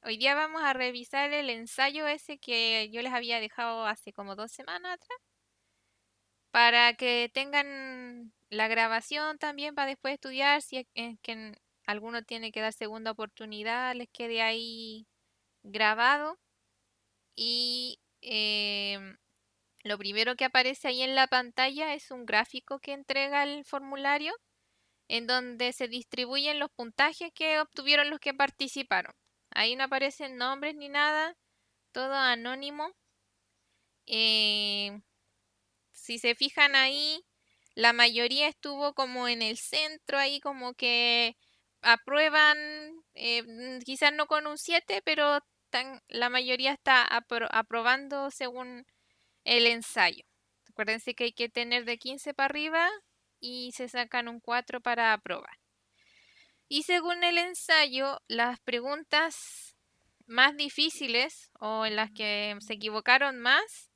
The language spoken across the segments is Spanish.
Hoy día vamos a revisar el ensayo ese que yo les había dejado hace como 2 semanas atrás, para que tengan la grabación también para después estudiar, si es que alguno tiene que dar segunda oportunidad, les quede ahí grabado. Y lo primero que aparece ahí en la pantalla es un gráfico que entrega el formulario, en donde se distribuyen los puntajes que obtuvieron los que participaron. Ahí no aparecen nombres ni nada, todo anónimo. Eh, si se fijan ahí, la mayoría estuvo como en el centro, ahí como que aprueban, quizás no con un 7, pero la mayoría está aprobando según el ensayo. Acuérdense que hay que tener de 15 para arriba y se sacan un 4 para aprobar. Y según el ensayo, las preguntas más difíciles o en las que se equivocaron más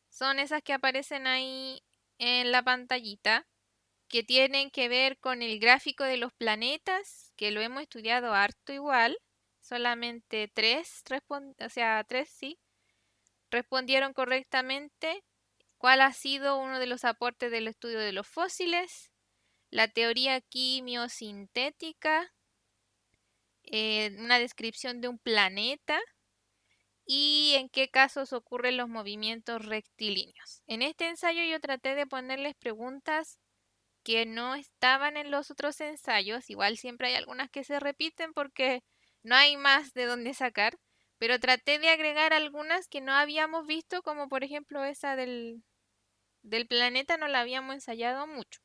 son esas que aparecen ahí en la pantallita, que tienen que ver con el gráfico de los planetas, que lo hemos estudiado harto igual. Solamente o sea, tres sí, respondieron correctamente. ¿Cuál ha sido uno de los aportes del estudio de los fósiles? La teoría quimiosintética, una descripción de un planeta y en qué casos ocurren los movimientos rectilíneos. En este ensayo yo traté de ponerles preguntas que no estaban en los otros ensayos. Igual siempre hay algunas que se repiten porque no hay más de dónde sacar, pero traté de agregar algunas que no habíamos visto, como por ejemplo esa del planeta, no la habíamos ensayado mucho.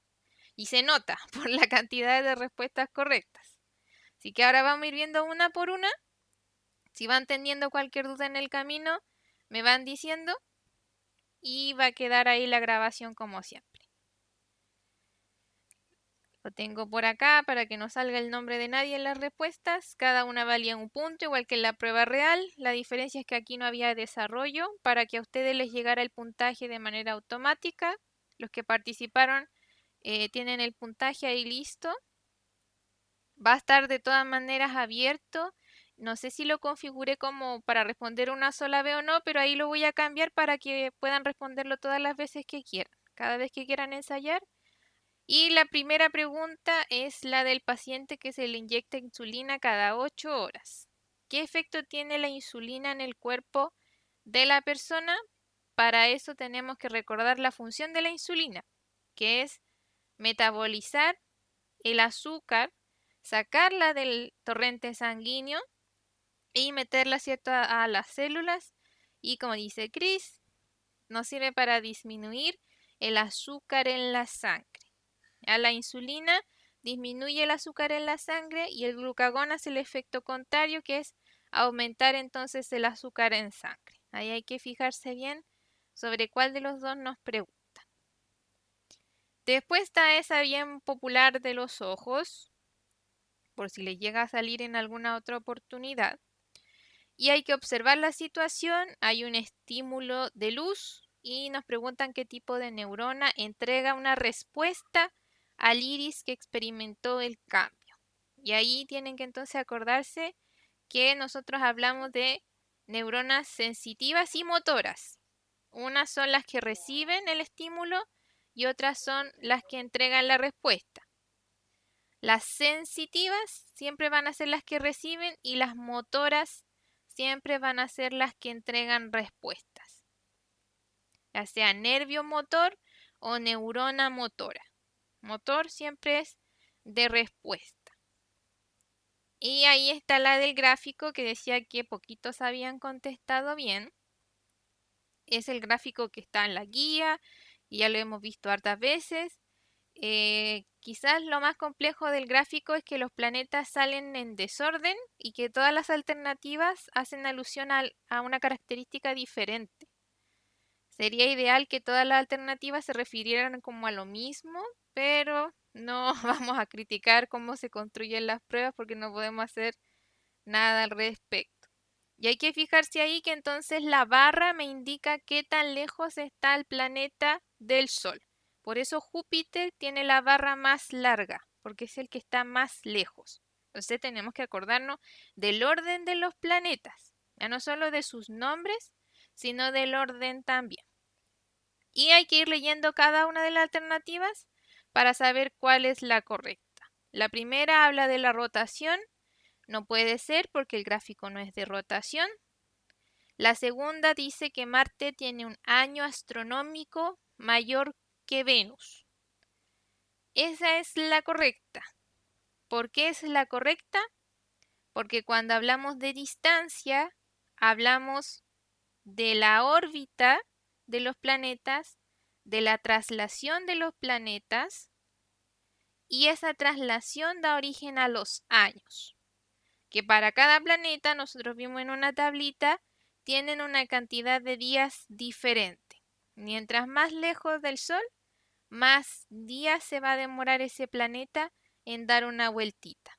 Y se nota por la cantidad de respuestas correctas. Así que ahora vamos a ir viendo una por una. Si van teniendo cualquier duda en el camino, me van diciendo y va a quedar ahí la grabación como siempre. Lo tengo por acá para que no salga el nombre de nadie en las respuestas. Cada una valía un punto, igual que en la prueba real. La diferencia es que aquí no había desarrollo para que a ustedes les llegara el puntaje de manera automática. Los que participaron tienen el puntaje ahí listo. Va a estar de todas maneras abierto. No sé si lo configuré como para responder una sola vez o no, pero ahí lo voy a cambiar para que puedan responderlo todas las veces que quieran, cada vez que quieran ensayar. Y la primera pregunta es la del paciente que se le inyecta insulina cada 8 horas. ¿Qué efecto tiene la insulina en el cuerpo de la persona? Para eso tenemos que recordar la función de la insulina, que es metabolizar el azúcar, sacarla del torrente sanguíneo y meterla, ¿cierto?, a las células. Y como dice Chris, nos sirve para disminuir el azúcar en la sangre. A la insulina disminuye el azúcar en la sangre y el glucagón hace el efecto contrario, que es aumentar entonces el azúcar en sangre. Ahí hay que fijarse bien sobre cuál de los dos nos pregunta. Después está esa bien popular de los ojos, por si les llega a salir en alguna otra oportunidad. Y hay que observar la situación. Hay un estímulo de luz y nos preguntan qué tipo de neurona entrega una respuesta al iris que experimentó el cambio. Y ahí tienen que entonces acordarse que nosotros hablamos de neuronas sensitivas y motoras. Unas son las que reciben el estímulo y otras son las que entregan la respuesta. Las sensitivas siempre van a ser las que reciben y las motoras siempre van a ser las que entregan respuestas, ya sea nervio motor o neurona motora. Motor siempre es de respuesta. Y ahí está la del gráfico que decía que poquitos habían contestado bien. Es el gráfico que está en la guía y ya lo hemos visto hartas veces. Quizás lo más complejo del gráfico es que los planetas salen en desorden y que todas las alternativas hacen alusión a una característica diferente. Sería ideal que todas las alternativas se refirieran como a lo mismo, pero no vamos a criticar cómo se construyen las pruebas porque no podemos hacer nada al respecto. Y hay que fijarse ahí que entonces la barra me indica qué tan lejos está el planeta del Sol. Por eso Júpiter tiene la barra más larga, porque es el que está más lejos. Entonces tenemos que acordarnos del orden de los planetas, ya no solo de sus nombres, sino del orden también. Y hay que ir leyendo cada una de las alternativas para saber cuál es la correcta. La primera habla de la rotación, no puede ser porque el gráfico no es de rotación. La segunda dice que Marte tiene un año astronómico mayor que Venus. Esa es la correcta. ¿Por qué es la correcta? Porque cuando hablamos de distancia, hablamos de la órbita de los planetas, de la traslación de los planetas, y esa traslación da origen a los años, que para cada planeta, nosotros vimos en una tablita, tienen una cantidad de días diferente. Mientras más lejos del Sol, más días se va a demorar ese planeta en dar una vueltita.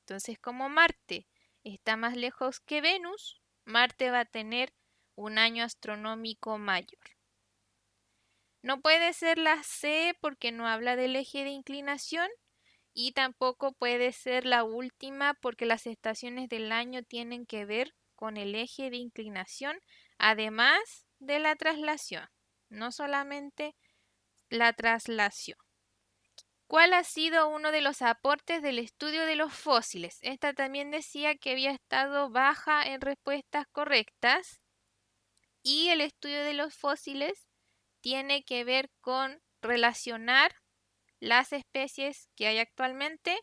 Entonces, como Marte está más lejos que Venus, Marte va a tener un año astronómico mayor. No puede ser la C porque no habla del eje de inclinación y tampoco puede ser la última porque las estaciones del año tienen que ver con el eje de inclinación, además de la traslación, no solamente la traslación. ¿Cuál ha sido uno de los aportes del estudio de los fósiles? Esta también decía que había estado baja en respuestas correctas y el estudio de los fósiles tiene que ver con relacionar las especies que hay actualmente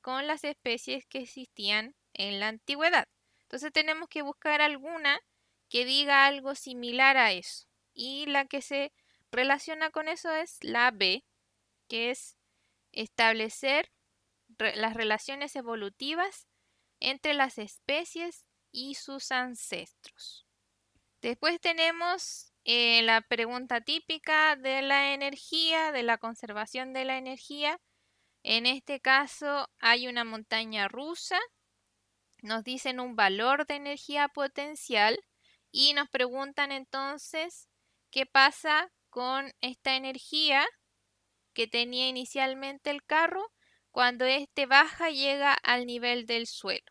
con las especies que existían en la antigüedad. Entonces tenemos que buscar alguna que diga algo similar a eso. Y la que se relaciona con eso es la B, que es establecer las relaciones evolutivas entre las especies y sus ancestros. Después tenemos la pregunta típica de la energía, de la conservación de la energía. En este caso hay una montaña rusa, nos dicen un valor de energía potencial y nos preguntan entonces qué pasa con esta energía que tenía inicialmente el carro cuando éste baja y llega al nivel del suelo.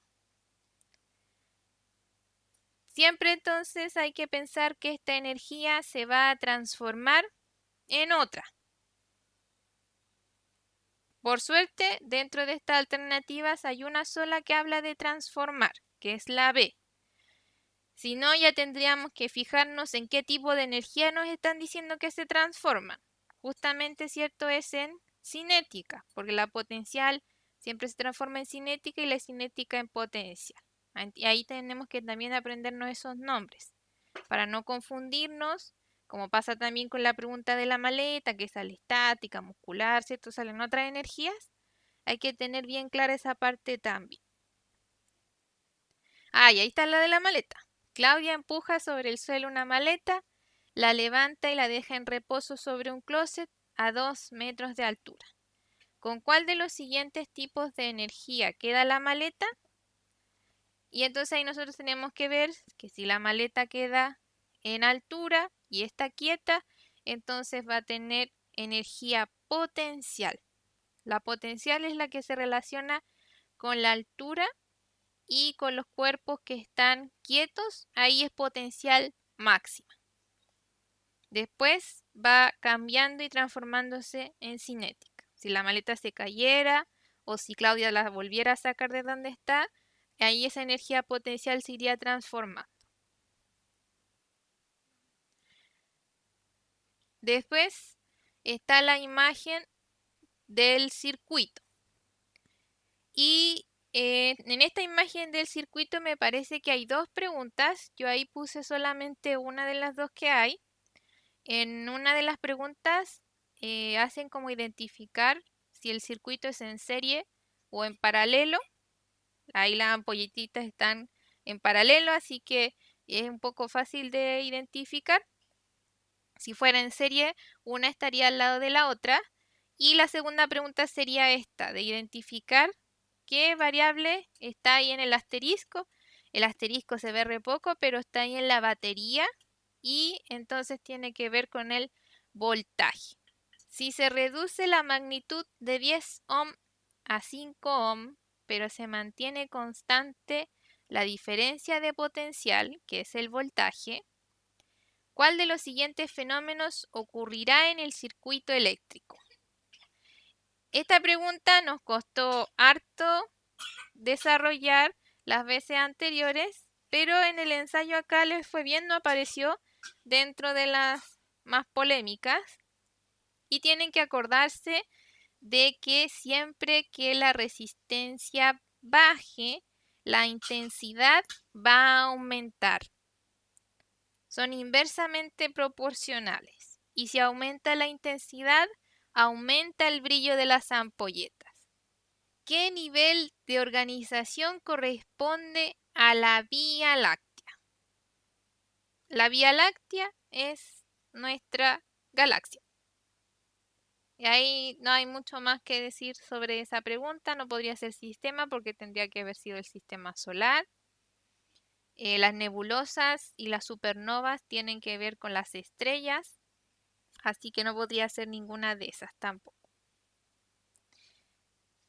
Siempre entonces hay que pensar que esta energía se va a transformar en otra. Por suerte, dentro de estas alternativas hay una sola que habla de transformar, que es la B. Si no, ya tendríamos que fijarnos en qué tipo de energía nos están diciendo que se transforma. Justamente cierto es en cinética, porque la potencial siempre se transforma en cinética y la cinética en potencial. Y ahí tenemos que también aprendernos esos nombres para no confundirnos, como pasa también con la pregunta de la maleta, que sale estática, muscular, ¿cierto? Salen otras energías. Hay que tener bien clara esa parte también. Ah, y ahí está la de la maleta. Claudia empuja sobre el suelo una maleta, la levanta y la deja en reposo sobre un closet a 2 metros de altura. ¿Con cuál de los siguientes tipos de energía queda la maleta? Y entonces ahí nosotros tenemos que ver que si la maleta queda en altura y está quieta, entonces va a tener energía potencial. La potencial es la que se relaciona con la altura y con los cuerpos que están quietos, ahí es potencial máxima. Después va cambiando y transformándose en cinética. Si la maleta se cayera o si Claudia la volviera a sacar de donde está, ahí esa energía potencial se iría transformando. Después está la imagen del circuito. Y en esta imagen del circuito me parece que hay dos preguntas. Yo ahí puse solamente una de las dos que hay. En una de las preguntas hacen como identificar si el circuito es en serie o en paralelo. Ahí las ampolletitas están en paralelo, así que es un poco fácil de identificar. Si fuera en serie, una estaría al lado de la otra. Y la segunda pregunta sería esta, de identificar qué variable está ahí en el asterisco. El asterisco se ve re poco, pero está ahí en la batería y entonces tiene que ver con el voltaje. Si se reduce la magnitud de 10 ohm a 5 ohm, pero se mantiene constante la diferencia de potencial, que es el voltaje, ¿cuál de los siguientes fenómenos ocurrirá en el circuito eléctrico? Esta pregunta nos costó harto desarrollar las veces anteriores, pero en el ensayo acá les fue bien, no apareció dentro de las más polémicas. Y tienen que acordarse de que siempre que la resistencia baje, la intensidad va a aumentar. Son inversamente proporcionales. Y si aumenta la intensidad, aumenta el brillo de las ampolletas. ¿Qué nivel de organización corresponde a la Vía Láctea? La Vía Láctea es nuestra galaxia. Y ahí no hay mucho más que decir sobre esa pregunta. No podría ser sistema porque tendría que haber sido el sistema solar. Las nebulosas y las supernovas tienen que ver con las estrellas, así que no podría ser ninguna de esas tampoco.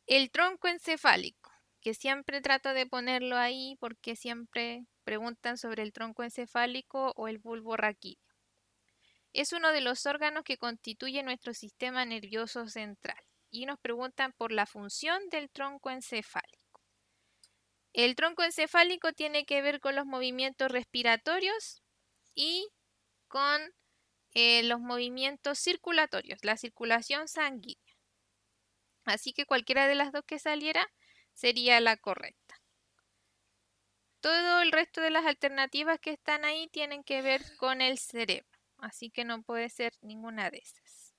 El tronco encefálico, que siempre trato de ponerlo ahí porque siempre preguntan sobre el tronco encefálico o el bulbo raquídeo. Es uno de los órganos que constituye nuestro sistema nervioso central y nos preguntan por la función del tronco encefálico. El tronco encefálico tiene que ver con los movimientos respiratorios y con los movimientos circulatorios, la circulación sanguínea. Así que cualquiera de las dos que saliera sería la correcta. Todo el resto de las alternativas que están ahí tienen que ver con el cerebro, así que no puede ser ninguna de esas.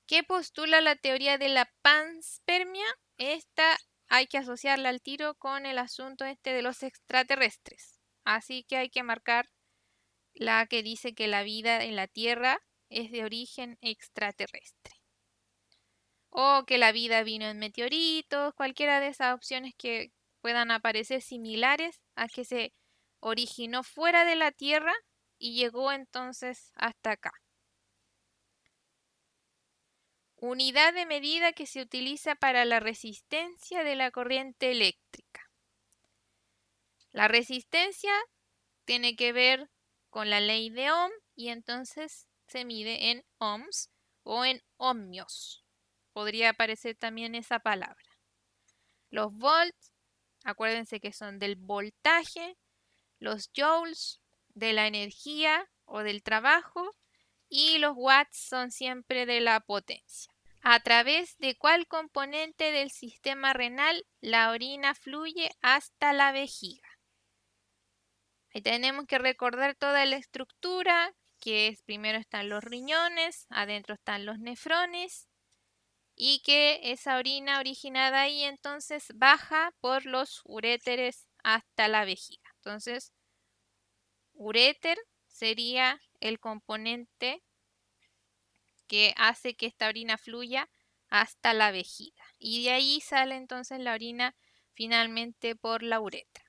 ¿Qué postula la teoría de la panspermia? Esta hay que asociarla al tiro con el asunto este de los extraterrestres. Así que hay que marcar la que dice que la vida en la Tierra es de origen extraterrestre. O que la vida vino en meteoritos, cualquiera de esas opciones que puedan aparecer similares a que se originó fuera de la Tierra y llegó entonces hasta acá. Unidad de medida que se utiliza para la resistencia de la corriente eléctrica. La resistencia tiene que ver con la ley de Ohm y entonces se mide en ohms o en ohmios. Podría aparecer también esa palabra. Los volts, acuérdense que son del voltaje, los joules de la energía o del trabajo y los watts son siempre de la potencia. ¿A través de cuál componente del sistema renal la orina fluye hasta la vejiga? Ahí tenemos que recordar toda la estructura, que es primero están los riñones, adentro están los nefrones y que esa orina originada ahí entonces baja por los uréteres hasta la vejiga. Entonces, uréter sería el componente que hace que esta orina fluya hasta la vejiga. Y de ahí sale entonces la orina finalmente por la uretra.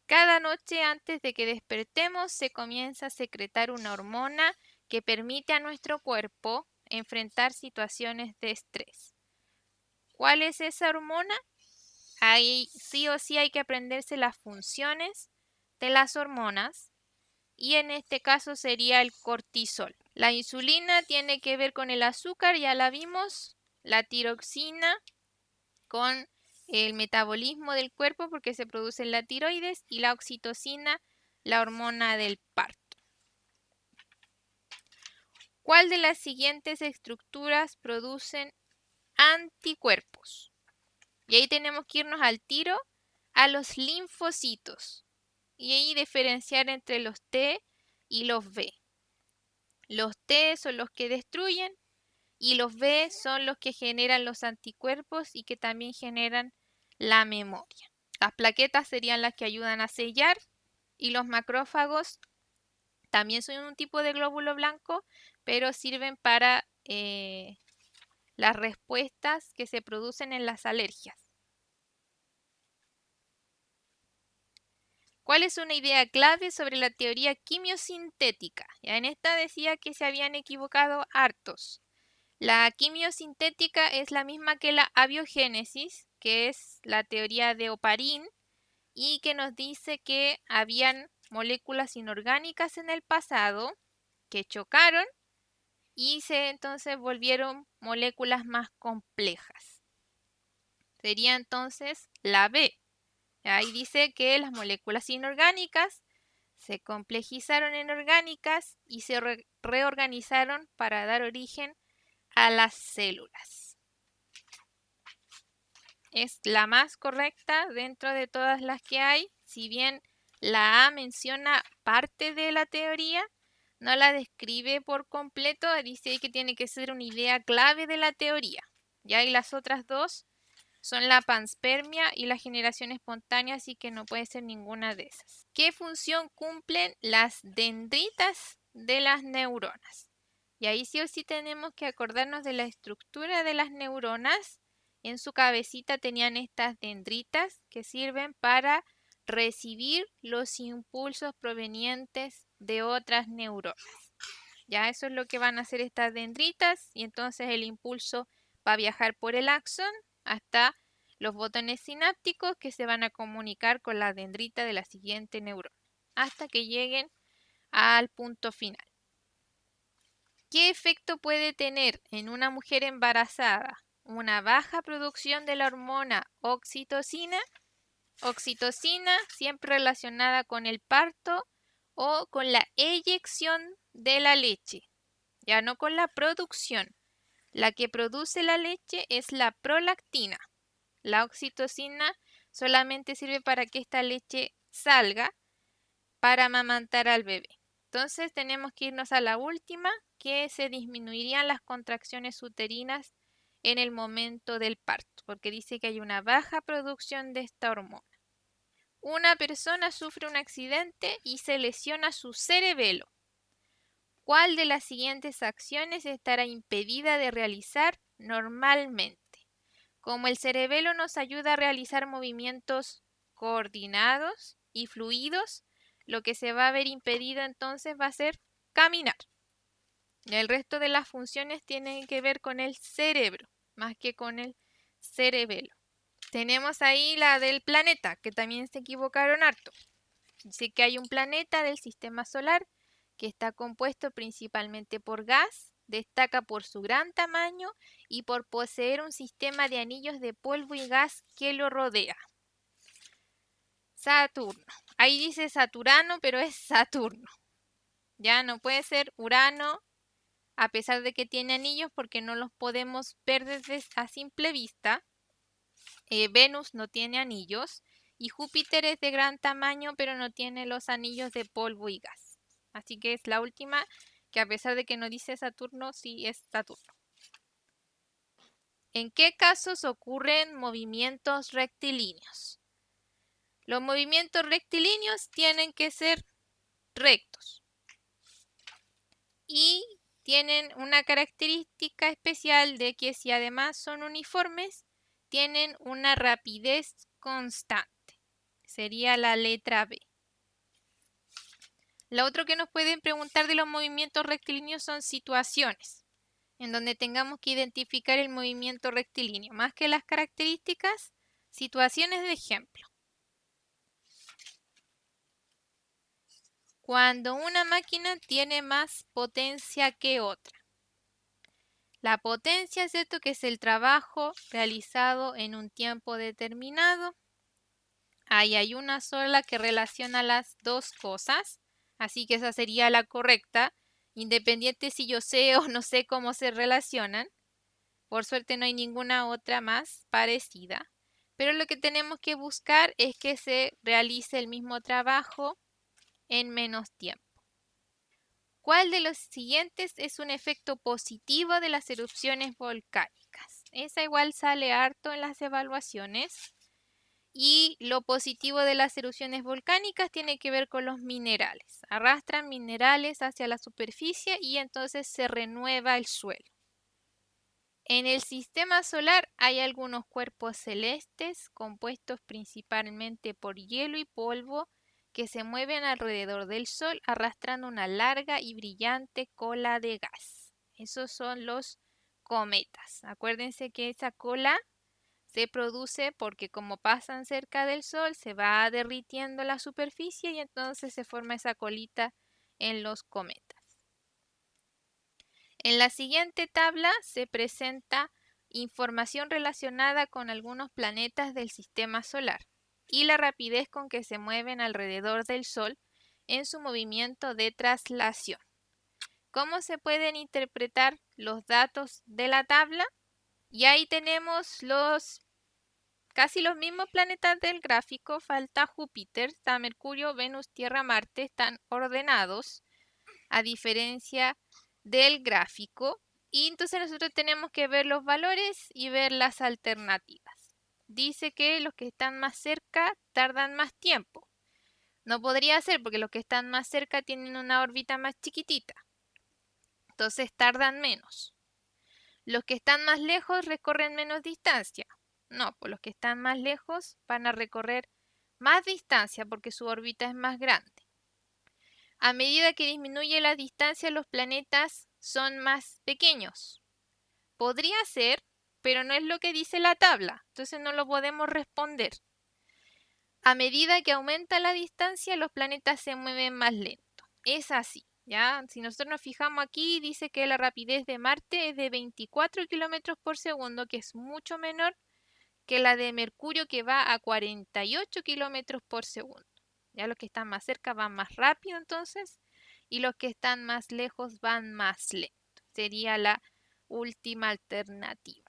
Cada noche antes de que despertemos se comienza a secretar una hormona que permite a nuestro cuerpo enfrentar situaciones de estrés. ¿Cuál es esa hormona? Ahí sí o sí hay que aprenderse las funciones de las hormonas y en este caso sería el cortisol. La insulina tiene que ver con el azúcar, ya la vimos, la tiroxina con el metabolismo del cuerpo porque se produce en la tiroides y la oxitocina, la hormona del parto. ¿Cuál de las siguientes estructuras producen anticuerpos? Y ahí tenemos que irnos al tiro a los linfocitos y ahí diferenciar entre los T y los B. Los T son los que destruyen y los B son los que generan los anticuerpos y que también generan la memoria. Las plaquetas serían las que ayudan a sellar y los macrófagos también son un tipo de glóbulo blanco, pero sirven para las respuestas que se producen en las alergias. ¿Cuál es una idea clave sobre la teoría quimiosintética? Ya en esta decía que se habían equivocado hartos. La quimiosintética es la misma que la abiogénesis, que es la teoría de Oparin, y que nos dice que habían moléculas inorgánicas en el pasado que chocaron y se entonces volvieron moléculas más complejas. Sería entonces la B. Ahí dice que las moléculas inorgánicas se complejizaron en orgánicas y se reorganizaron para dar origen a las células. Es la más correcta dentro de todas las que hay. Si bien la A menciona parte de la teoría, no la describe por completo, dice que tiene que ser una idea clave de la teoría. Ya y las otras dos son la panspermia y la generación espontánea, así que no puede ser ninguna de esas. ¿Qué función cumplen las dendritas de las neuronas? Y ahí sí o sí tenemos que acordarnos de la estructura de las neuronas. En su cabecita tenían estas dendritas que sirven para recibir los impulsos provenientes de otras neuronas. Ya eso es lo que van a hacer estas dendritas y entonces el impulso va a viajar por el axón hasta los botones sinápticos que se van a comunicar con la dendrita de la siguiente neurona hasta que lleguen al punto final. ¿Qué efecto puede tener en una mujer embarazada una baja producción de la hormona oxitocina? Oxitocina siempre relacionada con el parto o con la eyección de la leche, ya no con la producción. La que produce la leche es la prolactina. La oxitocina solamente sirve para que esta leche salga para amamantar al bebé. Entonces tenemos que irnos a la última, que se disminuirían las contracciones uterinas en el momento del parto, porque dice que hay una baja producción de esta hormona. Una persona sufre un accidente y se lesiona su cerebelo. ¿Cuál de las siguientes acciones estará impedida de realizar normalmente? Como el cerebelo nos ayuda a realizar movimientos coordinados y fluidos, lo que se va a ver impedido entonces va a ser caminar. El resto de las funciones tienen que ver con el cerebro, más que con el cerebelo. Tenemos ahí la del planeta, que también se equivocaron harto. Dice que hay un planeta del sistema solar que está compuesto principalmente por gas, destaca por su gran tamaño y por poseer un sistema de anillos de polvo y gas que lo rodea. Saturno. Ahí dice Saturano, pero es Saturno. Ya no puede ser Urano, a pesar de que tiene anillos, porque no los podemos ver desde a simple vista. Venus no tiene anillos y Júpiter es de gran tamaño, pero no tiene los anillos de polvo y gas. Así que es la última, que a pesar de que no dice Saturno, sí es Saturno. ¿En qué casos ocurren movimientos rectilíneos? Los movimientos rectilíneos tienen que ser rectos y tienen una característica especial de que si además son uniformes, tienen una rapidez constante. Sería la letra B. Lo otro que nos pueden preguntar de los movimientos rectilíneos son situaciones, en donde tengamos que identificar el movimiento rectilíneo. Más que las características, situaciones de ejemplo. Cuando una máquina tiene más potencia que otra. La potencia es esto que es el trabajo realizado en un tiempo determinado. Ahí hay una sola que relaciona las dos cosas, así que esa sería la correcta, independiente si yo sé o no sé cómo se relacionan. Por suerte no hay ninguna otra más parecida, pero lo que tenemos que buscar es que se realice el mismo trabajo en menos tiempo. ¿Cuál de los siguientes es un efecto positivo de las erupciones volcánicas? Esa igual sale harto en las evaluaciones. Y lo positivo de las erupciones volcánicas tiene que ver con los minerales. Arrastran minerales hacia la superficie y entonces se renueva el suelo. En el sistema solar hay algunos cuerpos celestes compuestos principalmente por hielo y polvo que se mueven alrededor del Sol arrastrando una larga y brillante cola de gas. Esos son los cometas. Acuérdense que esa cola Se produce porque como pasan cerca del Sol, se va derritiendo la superficie y entonces se forma esa colita en los cometas. En la siguiente tabla se presenta información relacionada con algunos planetas del sistema solar y la rapidez con que se mueven alrededor del Sol en su movimiento de traslación. ¿Cómo se pueden interpretar los datos de la tabla? Y ahí tenemos casi los mismos planetas del gráfico. Falta Júpiter, está Mercurio, Venus, Tierra, Marte, están ordenados a diferencia del gráfico. Y entonces nosotros tenemos que ver los valores y ver las alternativas. Dice que los que están más cerca tardan más tiempo. No podría ser porque los que están más cerca tienen una órbita más chiquitita. Entonces tardan menos. Los que están más lejos recorren menos distancia. No, pues los que están más lejos van a recorrer más distancia porque su órbita es más grande. A medida que disminuye la distancia, los planetas son más pequeños. Podría ser, pero no es lo que dice la tabla, entonces no lo podemos responder. A medida que aumenta la distancia, los planetas se mueven más lento. Es así, ¿ya? Si nosotros nos fijamos aquí, dice que la rapidez de Marte es de 24 kilómetros por segundo, que es mucho menor que la de Mercurio, que va a 48 kilómetros por segundo. Ya los que están más cerca van más rápido entonces, y los que están más lejos van más lento. Sería la última alternativa.